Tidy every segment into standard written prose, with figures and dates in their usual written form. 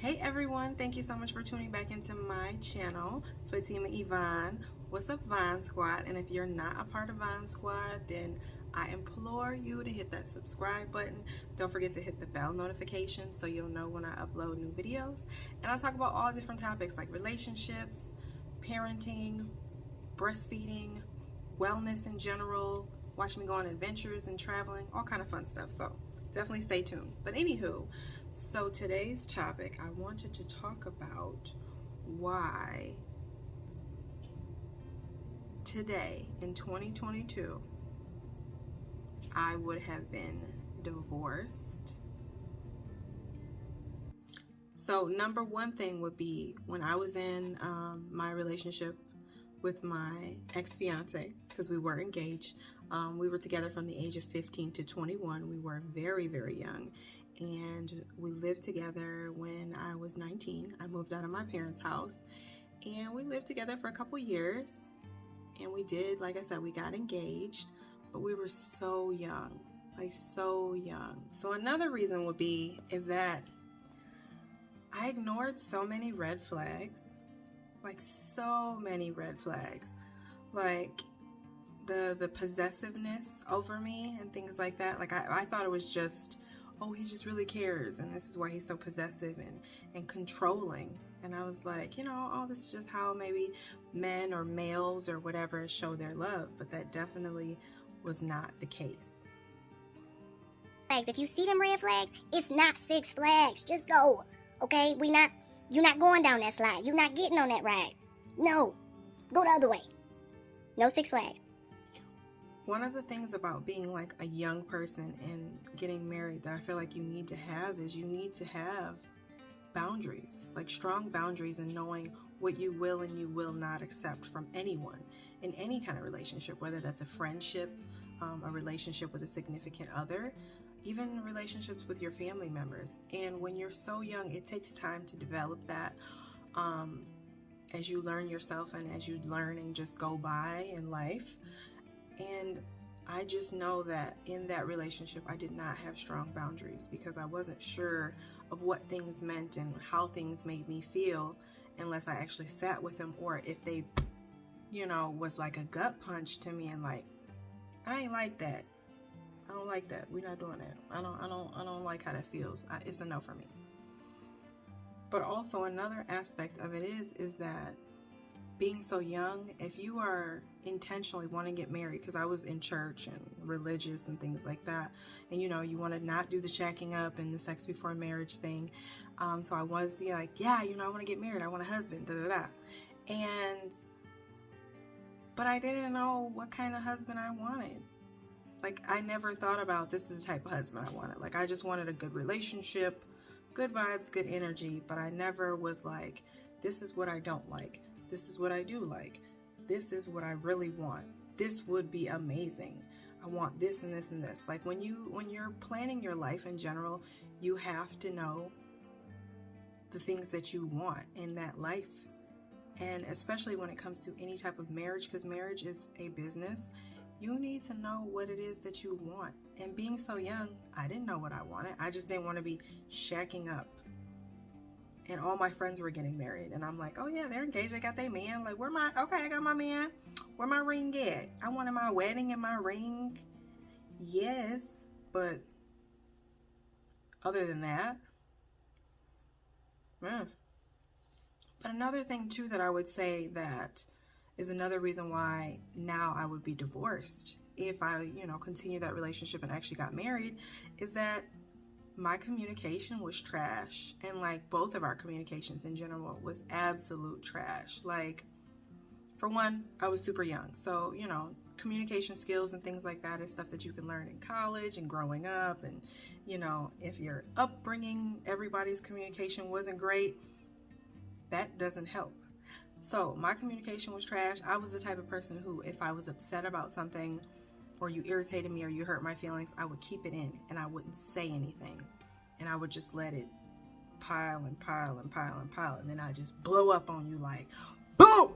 Hey everyone, thank you so much for tuning back into my channel, Fatima Yvonne. What's up, Vonn Squad? And if you're not a part of Vonn Squad, then I implore you to hit that subscribe button. Don't forget to hit the bell notification so you'll know when I upload new videos. And I'll talk about all different topics like relationships, parenting, breastfeeding, wellness in general, watch me go on adventures and traveling, all kind of fun stuff. So definitely stay tuned. But anywho, so today's topic, I wanted to talk about why today in 2022 I would have been divorced. So number one thing would be when I was in my relationship with my ex-fiance, because we were engaged. We were together from the age of 15 to 21. We were very, very young. And we lived together when I was 19. I moved out of my parents' house. And we lived together for a couple years. And we did, like I said, we got engaged. But we were so young. Like, so young. So another reason would be is that I ignored so many red flags. Like, so many red flags. Like the possessiveness over me and things like that. Like I thought it was just, oh, he just really cares, and this is why he's so possessive and controlling. And I was like, oh, this is just how maybe men or males or whatever show their love. But that definitely was not the case. If you see them red flags, it's not Six Flags. Just go, okay? You're not going down that slide. You're not getting on that ride. No, go the other way. No Six Flags. One of the things about being like a young person and getting married that I feel like you need to have is you need to have boundaries, like strong boundaries, and knowing what you will and you will not accept from anyone in any kind of relationship, whether that's a friendship, a relationship with a significant other, even relationships with your family members. And when you're so young, it takes time to develop that as you learn yourself and as you learn and just go by in life. And I just know that in that relationship, I did not have strong boundaries because I wasn't sure of what things meant and how things made me feel unless I actually sat with them, or if they, was like a gut punch to me and like, I ain't like that. I don't like that. We're not doing that. I don't like how that feels. It's a no for me. But also another aspect of it is that being so young, if you are intentionally wanting to get married, because I was in church and religious and things like that, and you want to not do the shacking up and the sex before marriage thing, so I was like, I want to get married, I want a husband, but I didn't know what kind of husband I wanted. Like, I never thought about this is the type of husband I wanted. Like, I just wanted a good relationship, good vibes, good energy, but I never was like, this is what I don't like. This is what I do like. This is what I really want. This would be amazing. I want this and this and this. Like when you're planning your life in general, you have to know the things that you want in that life. And especially when it comes to any type of marriage, because marriage is a business, you need to know what it is that you want. And being so young, I didn't know what I wanted. I just didn't want to be shacking up. And all my friends were getting married. And I'm like, oh yeah, they're engaged. They got their man. Like, I got my man. Where my ring at? I wanted my wedding and my ring. Yes. But other than that, But another thing too that I would say that is another reason why now I would be divorced if I, continue that relationship and actually got married, is that my communication was trash. And like both of our communications in general was absolute trash. Like, for one, I was super young. So, communication skills and things like that is stuff that you can learn in college and growing up. And, if your upbringing, everybody's communication wasn't great, that doesn't help. So my communication was trash. I was the type of person who, if I was upset about something, or you irritated me or you hurt my feelings, I would keep it in and I wouldn't say anything. And I would just let it pile and pile and pile and pile. And then I just blow up on you like, boom!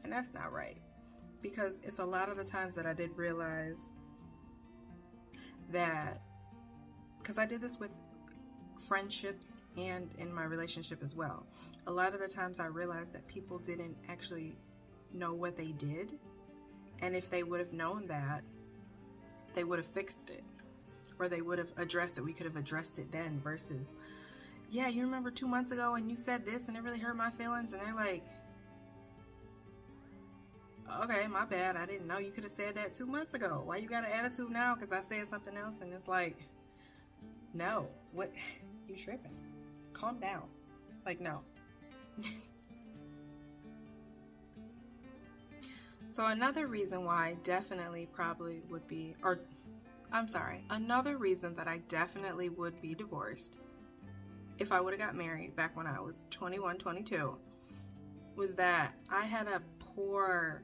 And that's not right. Because it's a lot of the times that I did realize that, because I did this with friendships and in my relationship as well. A lot of the times I realized that people didn't actually know what they did, and if they would have known that, they would have fixed it, or they would have addressed it. We could have addressed it then, versus, yeah, you remember 2 months ago and you said this and it really hurt my feelings, and they're like, okay, my bad, I didn't know. You could have said that 2 months ago. Why you got an attitude now because I said something else? And it's like, no, what, you tripping, calm down. Like, no. So another reason why I definitely probably would be, or I'm sorry, another reason that I definitely would be divorced if I would have got married back when I was 21, 22, was that I had a poor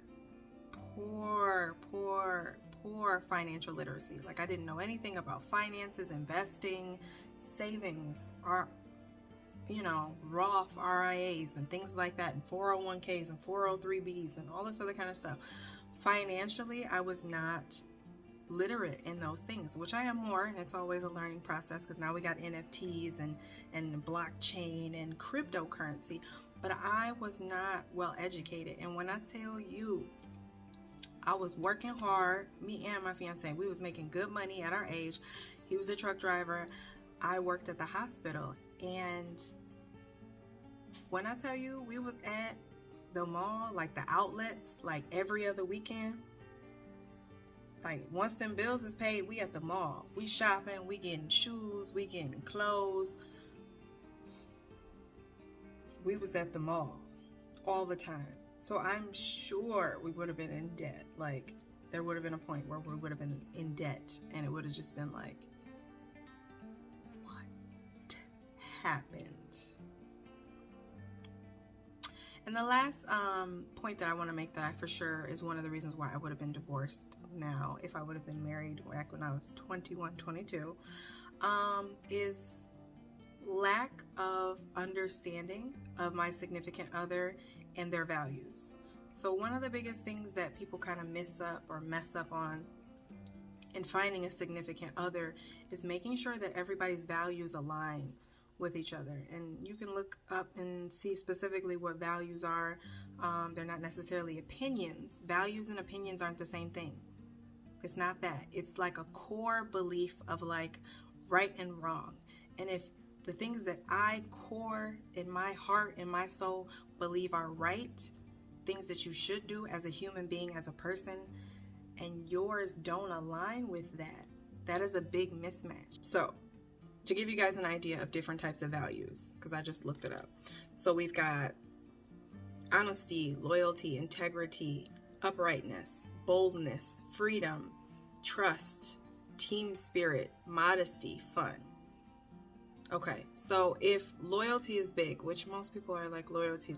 financial literacy. Like, I didn't know anything about finances, investing, savings, or, you know, Roth RIAs and things like that, and 401ks and 403bs and all this other kind of stuff. Financially, I was not literate in those things, which I am more, and it's always a learning process because now we got NFTs and blockchain and cryptocurrency, but I was not well educated. And when I tell you, I was working hard, me and my fiance, we was making good money at our age. He was a truck driver, I worked at the hospital, and when I tell you, we was at the mall, like the outlets, like every other weekend. Like, once them bills is paid, we at the mall. We shopping, we getting shoes, we getting clothes. We was at the mall all the time. So I'm sure we would have been in debt. Like, there would have been a point where we would have been in debt, and it would have just been like, what happened? And the last point that I want to make that I for sure is one of the reasons why I would have been divorced now if I would have been married back when I was 21, 22, is lack of understanding of my significant other and their values. So one of the biggest things that people kind of mess up on in finding a significant other is making sure that everybody's values align with each other. And you can look up and see specifically what values are. They're not necessarily opinions. Values and opinions aren't the same thing. It's not that. It's like a core belief of like right and wrong. And if the things that I core in my heart and my soul believe are right, things that you should do as a human being, as a person, and yours don't align with that, that is a big mismatch. So to give you guys an idea of different types of values, because I just looked it up. So we've got honesty, loyalty, integrity, uprightness, boldness, freedom, trust, team spirit, modesty, fun. Okay, so if loyalty is big, which most people are like loyalty.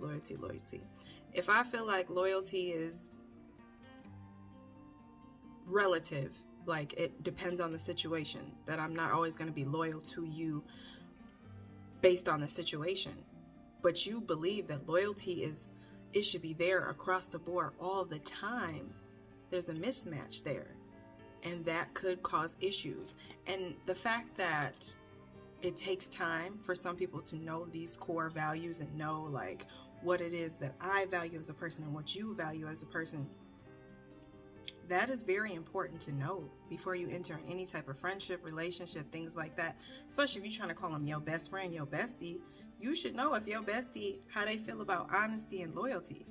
If I feel like loyalty is relative, like it depends on the situation, that I'm not always going to be loyal to you based on the situation, but you believe that loyalty it should be there across the board all the time, there's a mismatch there, and that could cause issues. And the fact that it takes time for some people to know these core values and know like what it is that I value as a person and what you value as a person, that is very important to know before you enter any type of friendship, relationship, things like that. Especially if you're trying to call them your best friend, your bestie, you should know if your bestie, how they feel about honesty and loyalty.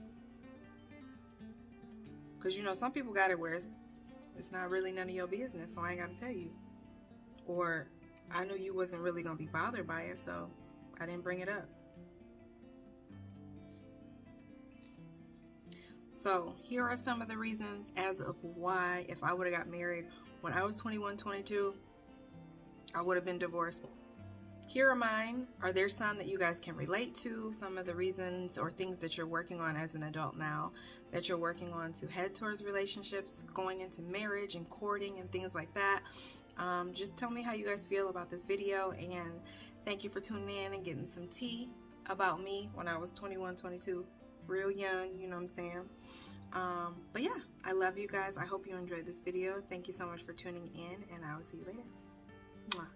Because, you know, some people got it where it's not really none of your business, so I ain't got to tell you. Or I knew you wasn't really going to be bothered by it, so I didn't bring it up. So here are some of the reasons as of why if I would have got married when I was 21, 22, I would have been divorced. Here are mine. Are there some that you guys can relate to? Some of the reasons or things that you're working on as an adult now, that you're working on to head towards relationships, going into marriage and courting and things like that. Just tell me how you guys feel about this video, and thank you for tuning in and getting some tea about me when I was 21, 22. Real young, you know what I'm saying? But yeah, I love you guys. I hope you enjoyed this video. Thank you so much for tuning in, and I will see you later. Mwah.